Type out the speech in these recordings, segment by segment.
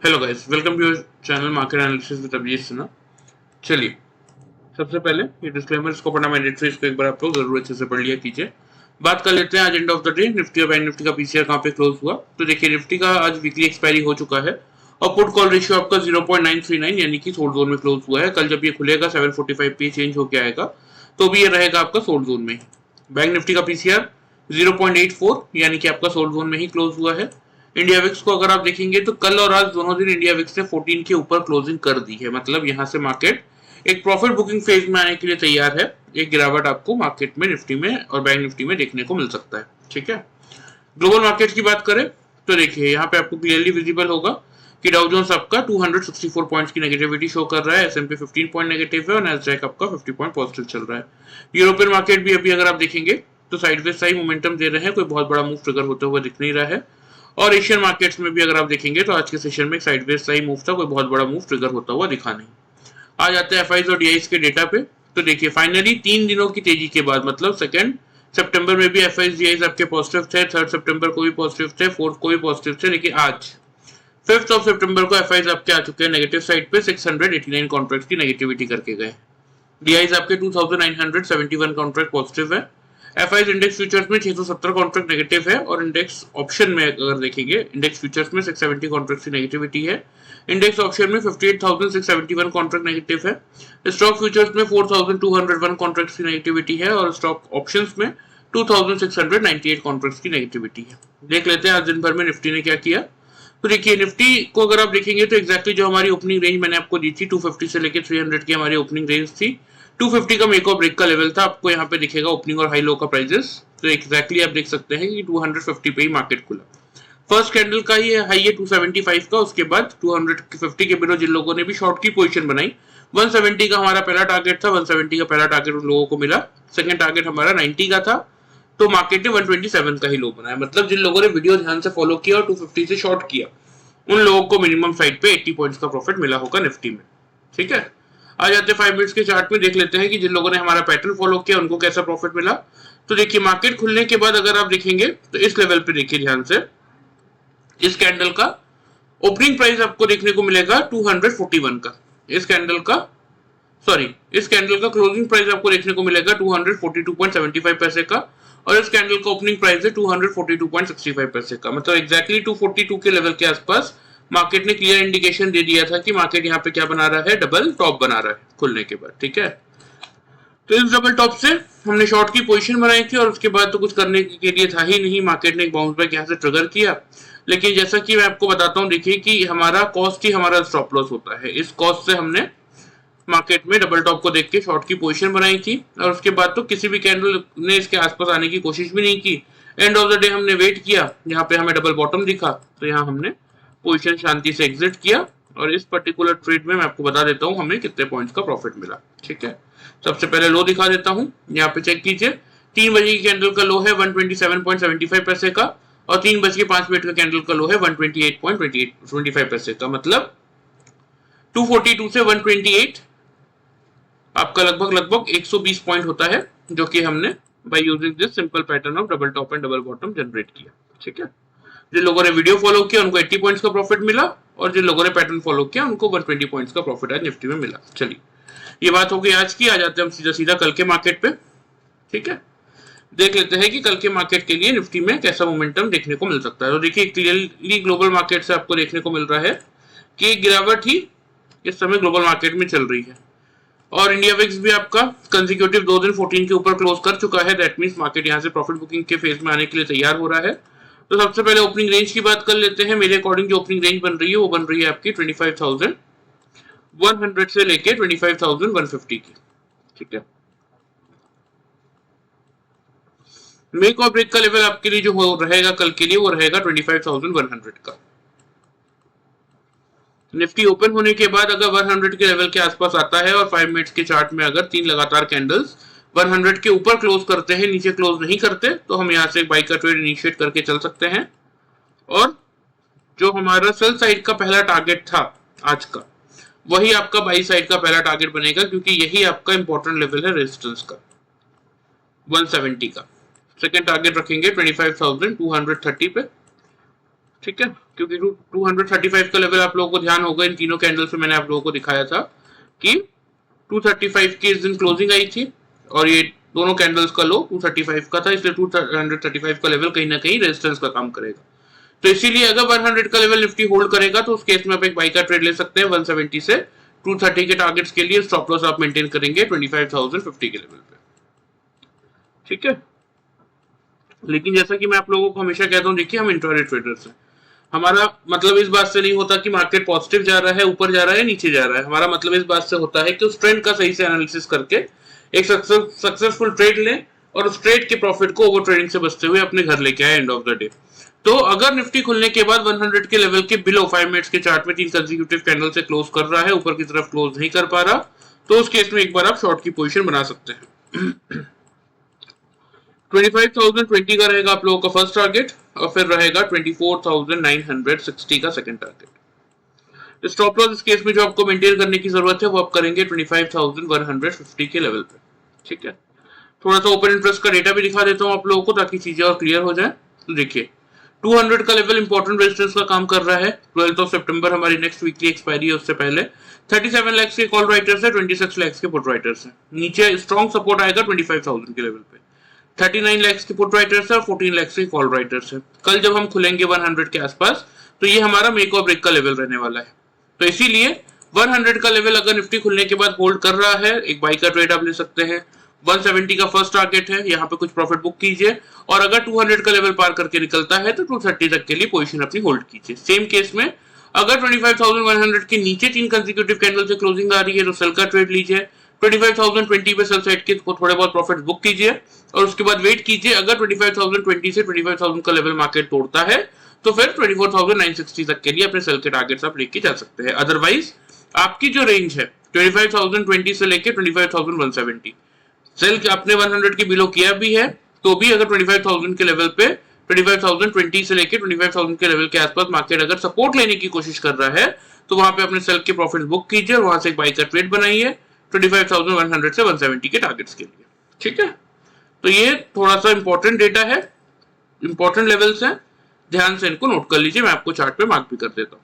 Hello guys, welcome to your channel market analysis with Abhijit Sinha. चलिए, सबसे पहले ये डिस्क्लेमर इसको पढ़ना मैंडेटरी, इसको एक बार आप लोग जरूर अच्छे से पढ़ लिया कीजिए। बात कर लेते हैं आज end of the day Nifty और बैंक निफ्टी का पीसीआर कहाँ पे क्लोज हुआ। तो देखिए, निफ्टी का आज वीकली एक्सपायरी हो चुका है और पुट कॉल रेशियो आपका 0.939 यानी कि सोल्ड जोन में क्लोज हुआ है। कल जब ये खुलेगा 745 पे चेंज होकर आएगा तो भी ये रहेगा आपका सोल्ड जोन में। बैंक निफ्टी का पीसीआर 0.84 यानी कि आपका सोल्ड जोन में ही क्लोज हुआ है। इंडिया विक्स को अगर आप देखेंगे तो कल और आज दोनों दिन इंडिया विक्स ने 14 के ऊपर क्लोजिंग कर दी है, मतलब यहां से मार्केट एक प्रॉफिट बुकिंग फेज में आने के लिए तैयार है। एक गिरावट आपको मार्केट में निफ्टी में और बैंक निफ्टी में देखने को मिल सकता है। ठीक है, ग्लोबल मार्केट की बात करें तो देखिए यहाँ पे आपको क्लियरली विजिबल होगा कि डाउ जोन्स आपका 264 पॉइंट्स की नेगेटिविटी शो कर रहा है, एसएमपी 15 पॉइंट नेगेटिव है और नैस्डैक आपका 50 पॉइंट पॉजिटिव चल रहा है। यूरोपियन मार्केट भी अभी अगर आप देखेंगे तो साइडवेज सही मोमेंटम दे रहे हैं, कोई बहुत बड़ा मूव ट्रिगर होते हुए दिख नहीं रहा है। और एशियन मार्केट्स में भी अगर आप देखेंगे तो आज के सेशन में साइडवेज सही मूव था, कोई बहुत बड़ा मूव ट्रिगर होता हुआ दिखा नहीं। आ जाते हैं एफआईज और डीआईज के डेटा पे। तो देखिए, फाइनली 3 दिनों की तेजी के बाद, मतलब 2 सितंबर में भी एफआईज डीआईज आपके पॉजिटिव थे, 3 सितंबर को भी पॉजिटिव थे, 4 को भी पॉजिटिव थे, लेकिन आज 5 सितंबर को एफआईज आपके आ चुके हैं नेगेटिव साइड पे, 689 कॉन्ट्रैक्ट की नेगेटिविटी करके गए। डीआईज आपके 2971 कॉन्ट्रैक्ट पॉजिटिव है। एफआईज इंडेक्स फ्यूचर्स में 670 कॉन्ट्रैक्ट नेगेटिव है और इंडेक्स ऑप्शन में अगर देखेंगे इंडेक्स फ्यूचर्स में 670 कॉन्ट्रैक्ट की नेगेटिविटी है। इंडेक्स ऑप्शन में 58,671 कॉन्ट्रैक्ट नेगेटिव है। स्टॉक फ्यूचर्स में 4,201 कॉन्ट्रैक्ट की नेगेटिविटी है और स्टॉक ऑप्शंस में 2,698 कॉन्ट्रैक्ट की नेगेटिविटी है। देख लेते हैं आज दिन भर में निफ्टी ने क्या किया। तो देखिए, निफ्टी को अगर आप देखेंगे तो एक्जैक्टली जो हमारी ओपनिंग रेंज मैंने आपको दी थी 250 से लेकर 300 की हमारी ओपनिंग रेंज थी। 250 का मेक और ब्रेक का लेवल था, आपको यहाँ पे दिखेगा ओपनिंग और हाई लो का प्राइजेस। तो एक्जैक्टली आप देख सकते हैं कि 250 पे ही मार्केट खुला। फर्स्ट कैंडल का ही हाई है 275 का, उसके बाद 250 के बिलो जिन लोगों ने भी शॉर्ट की पोजीशन बनाई, 170 का हमारा पहला टारगेट था, 170 का पहला टारगेट उन लोगों को मिला। सेकंड टारगेट हमारा 90 का था, तो मार्केट ने 127 का ही लो बनाया। मतलब जिन लोगों ने वीडियो ध्यान से फॉलो किया और 250 से शॉर्ट किया उन लोगों को मिनिमम साइड पे 80 पॉइंट्स का प्रॉफिट मिला होगा निफ्टी में। ठीक है, आ जाते 5 मिनट्स के चार्ट में, देख लेते हैं कि जिन लोगों ने हमारा पैटर्न फॉलो किया उनको कैसा प्रॉफिट मिला। तो देखिए, मार्केट खुलने के बाद अगर आप देखेंगे तो इस लेवल पे देखिए ध्यान से, इस कैंडल का ओपनिंग प्राइस आपको देखने को मिलेगा 241 का। इस कैंडल का क्लोजिंग प्राइस आपको देखने को मिलेगा 242.75 पैसे का और इस कैंडल का ओपनिंग प्राइस है 242.65 पैसे का। मतलब एक्जैक्टली 242 के लेवल के आसपास मार्केट ने क्लियर इंडिकेशन दे दिया था कि मार्केट यहाँ पे क्या बना रहा है, डबल टॉप बना रहा है खुलने के बाद। ठीक है, तो इस डबल टॉप से हमने शॉर्ट की पोजीशन बनाई थी और उसके बाद तो कुछ करने के लिए था ही नहीं। मार्केट ने एक बाउंस बैक यहाँ से ट्रिगर किया, लेकिन जैसा कि मैं आपको बताता हूँ, देखिए कि हमारा कॉस्ट ही हमारा स्टॉप लॉस होता है। इस कॉस्ट से हमने मार्केट में डबल टॉप को देख के शॉर्ट की पोजीशन बनाई थी और उसके बाद तो किसी भी कैंडल ने इसके आसपास आने की कोशिश भी नहीं की। एंड ऑफ द डे हमने वेट किया, यहाँ पे हमें डबल बॉटम दिखा तो यहाँ हमने पोजीशन शांति से एग्जिट किया और इस पर्टिकुलर ट्रेड में मैं आपको बता देता हूँ हमें कितने पॉइंट्स का प्रॉफिट मिला। ठीक है, सबसे पहले लो दिखा देता हूँ, यहाँ पे चेक कीजिए। 3 बजे की कैंडल का लो है 127.75 पैसे का और 3 बज के 5 मिनट का कैंडल का लो है 128.25 पैसे का। मतलब 242 से 128 आपका लगभग 120 पॉइंट होता है, जो कि हमने by using this simple pattern of double top and double bottom generate किया। ठीक है, जिन लोगों ने वीडियो फॉलो किया उनको 80 पॉइंट्स का प्रॉफिट मिला और जिन लोगों ने पैटर्न फॉलो किया उनको 120 पॉइंट्स का प्रॉफिट आज निफ्टी में मिला। चलिए, ये बात हो गई आज की। आ जाते हैं हम सीधा कल के मार्केट पे। ठीक है, देख लेते हैं कि कल के मार्केट के लिए निफ्टी में कैसा मोमेंटम देखने को मिल सकता है। तो देखिए, क्लियरली ग्लोबल मार्केट से आपको देखने को मिल रहा है कि गिरावट ही इस समय ग्लोबल मार्केट में चल रही है और इंडिया विक्स भी आपका कंसेक्यूटिव 2 दिन 14 के ऊपर क्लोज कर चुका है। दैट मींस मार्केट यहां से प्रॉफिट बुकिंग के फेज में आने के लिए तैयार हो रहा है। तो सबसे पहले ओपनिंग रेंज की बात कर लेते हैं। मेरे अकॉर्डिंग जो ओपनिंग रेंज बन रही है वो बन रही है आपकी 25,100 से लेके 25,150 की। ठीक है, मेक और ब्रेक का लेवल आपके लिए जो रहेगा कल के लिए वो रहेगा 25,100 का। निफ्टी ओपन होने के बाद अगर 100 के लेवल के आसपास आता है और 5 मिनट्स के चार्ट में अगर 3 लगातार कैंडल्स 100 के ऊपर क्लोज करते हैं, नीचे क्लोज नहीं करते, तो हम यहां से बाई का ट्रेड इनिशिएट करके चल सकते हैं। और जो हमारा सेल साइड का पहला टारगेट था आज का, वही आपका बाई साइड का पहला टारगेट बनेगा, क्योंकि यही आपका इंपॉर्टेंट लेवल है रेजिस्टेंस का 170 का। सेकेंड टारगेट रखेंगे 25,230 पे, ठीक है, क्योंकि 235 का लेवल आप लोगों को ध्यान होगा, इन तीनों कैंडल से मैंने आप लोगों को दिखाया था कि 235 की इस दिन क्लोजिंग आई थी और ये दोनों कैंडल्स का लो 235 का था, इसलिए 235 का लेवल कहीं ना कहीं रेजिस्टेंस का काम करेगा। तो इसीलिए अगर 100 का लेवल निफ्टी होल्ड करेगा तो उस केस में आप एक बाई का ट्रेड ले सकते हैं 170 से 230 के टारगेट्स के लिए। स्टॉप लॉस आप मेंटेन करेंगे 25,050 के लेवल पे, ठीक है। लेकिन जैसा कि मैं आप लोगों को हमेशा कहता हूँ, देखिए हम इंट्राडे ट्रेडर्स हैं, हमारा मतलब इस बात से नहीं होता कि मार्केट पॉजिटिव जा रहा है, ऊपर जा रहा है, नीचे जा रहा है। हमारा मतलब इस बात से होता है कि उस ट्रेंड का सही से एनालिसिस करके एक सक्सेसफुल ट्रेड लें और उस ट्रेड के प्रॉफिट को ओवर ट्रेडिंग से बचते हुए अपने घर लेके आए एंड ऑफ द डे। तो अगर निफ्टी खुलने के बाद 100 के लेवल के बिलो 5 मिनट्स के चार्ट में 3 कंसेक्यूटिव कैंडल से क्लोज कर रहा है, ऊपर की तरफ क्लोज नहीं कर पा रहा, तो उस केस में एक बार आप शॉर्ट की पोजीशन बना सकते हैं। 25,020 का रहेगा आप लोगों का फर्स्ट टारगेट और फिर रहेगा 24,960 का सेकंड टारगेट। स्टॉप लॉस इस केस में जो आपको मेंटेन करने की जरूरत है वो आप करेंगे 25,150 के लेवल पे, ठीक है। थोड़ा सा ओपन इंटरेस्ट का डेटा भी दिखा देता हूँ आप लोगों को ताकि चीजें और क्लियर हो जाए। तो देखिए 200 का लेवल इंपॉर्टेंट रेजिस्टेंस का काम कर रहा है। 12 सितंबर हमारी नेक्स्ट वीक की एक्सपायरी है, उससे पहले 37 लाख के कॉल राइटर्स है, 26 लाख के पुट राइटर्स है। नीचे स्ट्रॉन्ग सपोर्ट आएगा 25,000 के लेवल पे, 39 लाख के पुट राइटर्स है और 14 लाख के कॉल राइटर्स है। कल जब हम खुलेंगे 100 के आसपास तो ये हमारा मेक और ब्रेक का लेवल रहने वाला है। तो इसीलिए 100 का लेवल अगर निफ्टी खुलने के बाद होल्ड कर रहा है, एक बाई का ट्रेड आप ले सकते हैं। 170 का फर्स्ट टारगेट है, यहाँ पे कुछ प्रॉफिट बुक कीजिए और अगर 200 का लेवल पार करके निकलता है तो 230 तक के लिए पोजीशन अपनी होल्ड कीजिए। सेम केस में अगर 25,100 के नीचे 3 कंसेक्यूटिव कैंडल से क्लोजिंग आ रही है तो सेल का ट्रेड लीजिए। 25,020 पे सेल साइड के थोड़े बहुत प्रॉफिट बुक कीजिए और उसके बाद वेट कीजिए। अगर 25,020 से 25,000 का लेवल मार्केट तोड़ता है तो फिर 24,960 तक के लिए अपने सेल के टारगेट्स आप लेके जा सकते हैं। अदरवाइज आपकी जो रेंज है 25,020 से लेके 25,170, सेल आपने 100 की बिलो किया भी है तो भी अगर 25,000 के लेवल पे 25,020 से लेके 25,000 के लेवल के आसपास मार्केट अगर सपोर्ट लेने की कोशिश कर रहा है तो वहां पे अपने सेल के प्रॉफिट बुक कीजिए और वहां से एक बाई का ट्रेड बनाइए 25,100 से 170 के टारगेट्स के लिए, ठीक है। तो ये थोड़ा सा इंपॉर्टेंट डेटा है, इंपॉर्टेंट लेवल्स हैं, ध्यान से इनको नोट कर लीजिए। मैं आपको चार्ट पे मार्क भी कर देता हूं।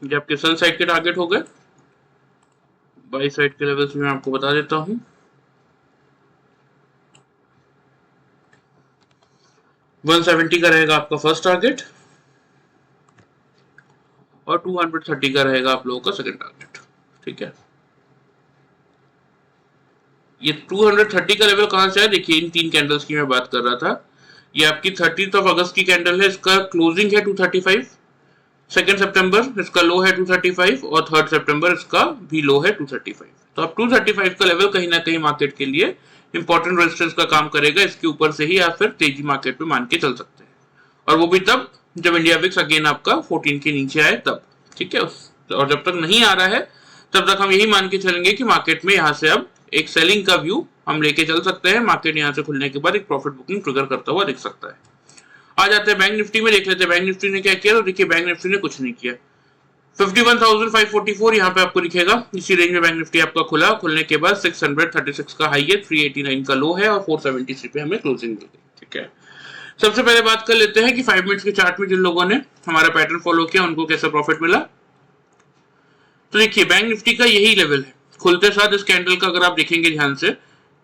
ये आपके सेल साइड के टारगेट हो गए। बाई साइड के लेवल्स मैं आपको बता देता हूं। 170 का रहेगा आपका फर्स्ट टारगेट और 230 का रहेगा आप लोगों का सेकंड टारगेट, ठीक है। ये 230 का लेवल कहां से है, देखिए इन 3 कैंडल्स की मैं बात कर रहा था। ये आपकी 30 अगस्त की कैंडल है, इसका क्लोजिंग है 235, 2 सितंबर इसका लो है 235 और 3 सितंबर इसका भी लो है 235। तो अब 235 का लेवल कहीं ना कहीं मार्केट के लिए इंपॉर्टेंट रेजिस्टेंस का काम करेगा। इसके ऊपर से ही आप फिर तेजी मार्केट में मान के चल सकते हैं और वो भी तब जब इंडिया विक्स अगेन आपका 14 के नीचे आए तब, ठीक है। और जब तक नहीं आ रहा है तब तक हम यही मान के चलेंगे कि मार्केट में यहाँ से अब एक सेलिंग का व्यू हम लेके चल सकते हैं। मार्केट यहाँ से खुलने के बाद एक प्रॉफिट बुकिंग ट्रिगर करता हुआ दिख सकता है। आ जाते हैं बैंक निफ्टी में, देख लेते हैं बैंक निफ्टी ने क्या किया। तो देखिए बैंक निफ्टी ने कुछ नहीं किया। 51,544 यहाँ पे आपको दिखेगा, इसी रेंज में बैंक निफ्टी आपका खुला। खुलने के बाद 636 का हाई है, 389 का लो है और 473 पे हमें क्लोजिंग मिल गई, ठीक है। सबसे पहले बात कर लेते हैं कि 5 मिनट्स के चार्ट में जिन लोगों ने हमारा पैटर्न फॉलो किया उनको कैसा प्रॉफिट मिला। तो देखिए बैंक निफ्टी का यही लेवल है, खुलते साथ इस कैंडल का अगर आप देखेंगे ध्यान से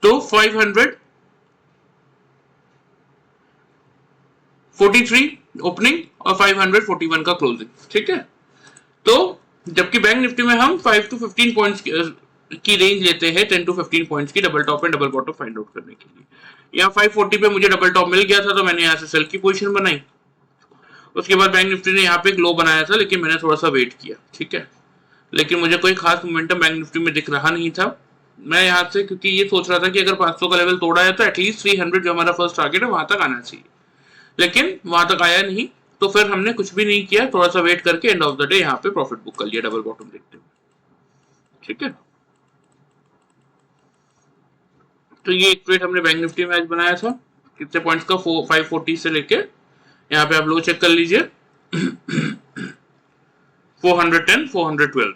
तो 543 ओपनिंग और 541 का क्लोजिंग, ठीक है। तो जबकि बैंक निफ्टी में हम 5 to 15 पॉइंट्स की रेंज लेते हैं, 10 to 15 पॉइंट्स की double top and double bottom find out करने के लिए। यहाँ 540 पे मुझे डबल टॉप मिल गया था तो मैंने यहाँ से सेल की पोजीशन बनाई। उसके बाद बैंक निफ्टी ने यहाँ पे एक लो बनाया था लेकिन मैंने थोड़ा सा वेट किया, ठीक है। लेकिन मुझे कोई खास मोमेंटम बैंक निफ्टी में दिख रहा नहीं था। मैं यहाँ से क्योंकि ये सोच रहा था कि अगर 500 का लेवल तोड़ा है तो एटलीस्ट 300 जो हमारा फर्स्ट टारगेट है वहां तक आना चाहिए, लेकिन वहां तक आया नहीं। तो फिर हमने कुछ भी नहीं किया, थोड़ा सा वेट करके एंड ऑफ द डे यहाँ पे प्रॉफिट बुक कर लिया डबल बॉटम देखते हुए, ठीक है। तो ये एक ट्रेड हमने बैंक निफ्टी में आज बनाया था। कितने पॉइंट्स का, 540 से लेके यहाँ पे आप लोग चेक कर लीजिए 410, 412,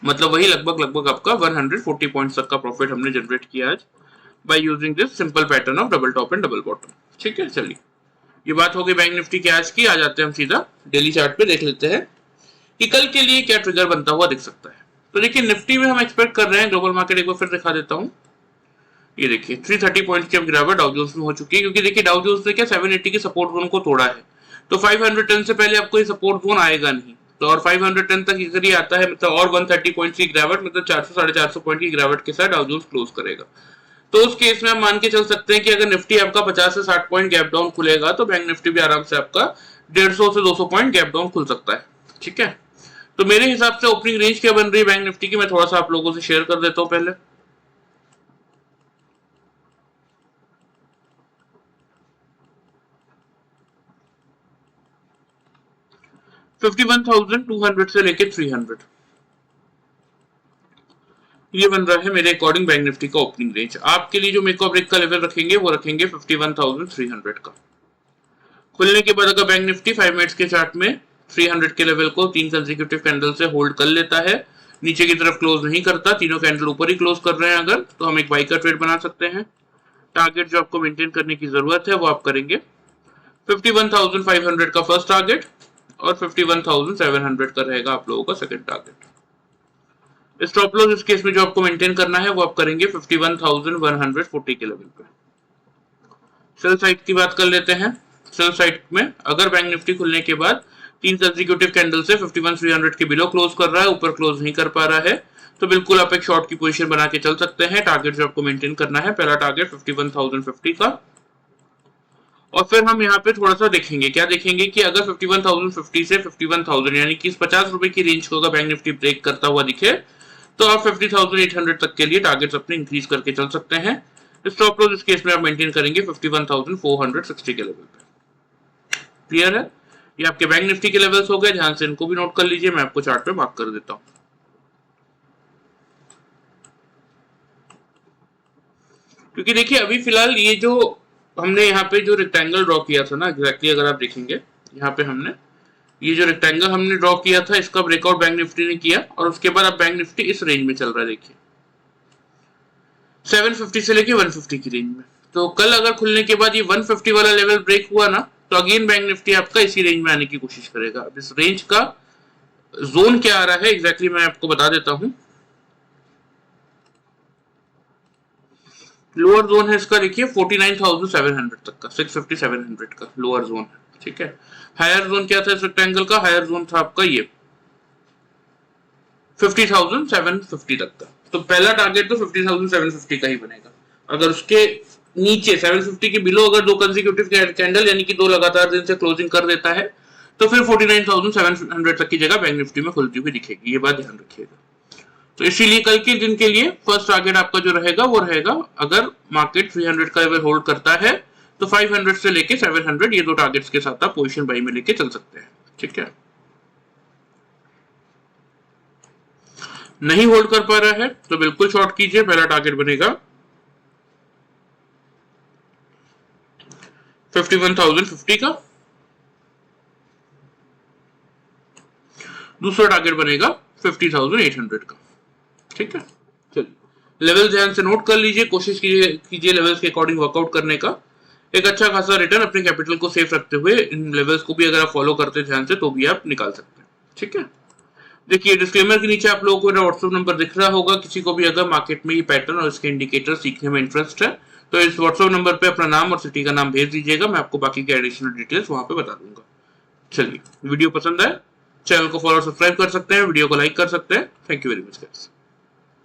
मतलब वही लगभग आपका 140 पॉइंट्स तक का प्रॉफिट हमने जनरेट किया आज by using this simple pattern of double top and double bottom. ठीक है, चलिए ये बात हो गई बैंक निफ्टी के आज की। आ जाते हैं हम सीधा डेली चार्ट पे, देख लेते हैं कि कल के लिए क्या ट्रिगर बनता हुआ दिख सकता है। तो देखिए निफ्टी में हम एक्सपेक्ट कर रहे हैं, ग्लोबल मार्केट एक बार फिर दिखा देता हूँ, ये देखिए 330 पॉइंट की अब गिरावट डाउ जोन्स में हो चुकी है, क्योंकि देखिए डाउ जोन्स ने क्या 780 के सपोर्ट जोन को तोड़ा है, तो 510 से पहले आपको ये सपोर्ट जोन आएगा नहीं, तो और 510 तक इधर ही आता है, मतलब और 130 पॉइंट की गिरावट, मतलब 400 450 पॉइंट की गिरावट के साथ डाउ जोन्स क्लोज करेगा। तो उस केस में हम मान के चल सकते हैं कि अगर निफ्टी आपका 50 से 60 पॉइंट गैप डाउन खुलेगा तो बैंक निफ्टी भी आराम से आपका 150 से 200 पॉइंट गैप डाउन खुल सकता है। ठीक है, तो मेरे हिसाब से ओपनिंग रेंज क्या बन रही है बैंक निफ्टी की, मैं थोड़ा सा आप लोगों से शेयर कर देता हूं पहले। $51,200 से लेके 300, ये बन रहा है मेरे अकॉर्डिंग बैंक निफ्टी का ओपनिंग रेंज। आपके लिए जो मेक और ब्रेक का लेवल रखेंगे वो रखेंगे 51,300 का। खुलने के बाद अगर बैंक निफ्टी 5 मिनट्स के चार्ट में 300 के लेवल को 3 कंसेक्यूटिव कैंडल से होल्ड कर लेता है, नीचे की तरफ क्लोज नहीं करता, तीनों कैंडल ऊपर ही क्लोज कर रहे हैं अगर, तो हम एक बाई का ट्रेड बना सकते हैं। टारगेट जो आपको मेंटेन करने की जरूरत है वो आप करेंगे 51,500 का फर्स्ट टारगेट और 51,700 का रहेगा आप लोगों का सेकंड टारगेट। स्टॉप लॉस इस केस में जो आपको मेंटेन करना है वो आप करेंगे 51,140 के लेवल पे। सेल साइड की बात कर लेते हैं। सेल साइड में अगर बैंक निफ्टी खुलने के बाद 3 कंसेक्यूटिव कैंडल से 51,300 के बिलो क्लोज कर रहा है, ऊपर क्लोज नहीं कर पा रहा है, तो बिल्कुल आप एक शॉर्ट की पोजीशन बना के चल सकते हैं। टारगेट जो आपको मेंटेन करना है, पहला टारगेट 51,050 का, और फिर हम यहाँ पे थोड़ा सा देखेंगे, क्या देखेंगे कि अगर 51,050 से 51,000 यानी कि इस 50 रुपए की रेंज को अगर बैंक निफ्टी ब्रेक करता हुआ दिखे तो आप 50,800 तक के लिए टारगेट्स अपने इंक्रीज करके चल सकते हैं। स्टॉप लॉस इस केस में आप मेंटेन करेंगे 51,460 के लेवल पे। क्लियर है, ये आपके बैंक निफ्टी के लेवल्स हो गए, ध्यान से इनको भी नोट कर लीजिए, मैं आपको चार्ट पे मार्क कर देता हूं। क्योंकि देखिए अभी फिलहाल ये जो हमने यहाँ पे जो रेक्टेंगल ड्रॉ किया था ना, एग्जैक्टली अगर आप देखेंगे यहाँ पे हमने ये जो रेक्टेंगल हमने ड्रॉ किया था, इसका ब्रेकआउट बैंक निफ्टी ने किया, और उसके बाद अब बैंक निफ्टी इस रेंज में चल रहा है, देखिए 750 से लेके 150 की रेंज में। तो कल अगर खुलने के बाद ये 150 वाला लेवल ब्रेक हुआ ना, तो अगेन बैंक निफ्टी आपका इसी रेंज में आने की कोशिश करेगा। अब इस रेंज का जोन क्या आ रहा है एग्जैक्टली मैं आपको बता देता हूं। लोअर जोन है इसका देखिए 49,700 तक का, 650-700 का लोअर जोन है। ठीक है, हायर जोन क्या था इस रेक्टेंगल का, हायर जोन था आपका ये 50,750 तक का। तो पहला टारगेट तो 50,750 का ही बनेगा। अगर उसके नीचे 750 के बिलो अगर दो कंसेक्यूटिव कैंडल यानी कि दो लगातार दिन से क्लोजिंग कर देता है तो फिर 49,700 तक की जगह बैंक निफ्टी में खुलती हुई दिखेगी, ये बात ध्यान रखिएगा। तो इसीलिए कल के दिन के लिए फर्स्ट टारगेट आपका जो रहेगा वो रहेगा, अगर मार्केट 300 का लेवल होल्ड करता है तो 500 से लेके 700 ये दो टारगेट्स के साथ आप पोजीशन बाई में लेके चल सकते हैं। ठीक है, नहीं होल्ड कर पा रहा है तो बिल्कुल शॉर्ट कीजिए। पहला टारगेट बनेगा 51,050 का, दूसरा टारगेट बनेगा 50,800 का। ठीक है, चलिए लेवल ध्यान से नोट कर लीजिए, कोशिश कीजिए लेवल्स के अकॉर्डिंग वर्कआउट करने का। एक अच्छा खासा रिटर्न अपने कैपिटल को सेफ रखते हुए इन लेवल्स को भी अगर आप फॉलो करते ध्यान से तो भी आप निकाल सकते हैं। ठीक है, देखिए डिस्क्लेमर के नीचे आप लोगों को मेरा व्हाट्सएप नंबर दिख रहा होगा, किसी को भी अगर मार्केट में ये पैटर्न और इसके इंडिकेटर सीखने में इंटरेस्ट है तो इस व्हाट्सएप नंबर पे अपना नाम और सिटी का नाम भेज दीजिएगा, मैं आपको बाकी के एडिशनल डिटेल्स वहां पे बता दूंगा। चलिए वीडियो पसंद आए चैनल को फॉलो और सब्सक्राइब कर सकते हैं, वीडियो को लाइक कर सकते हैं। Thank you very much guys.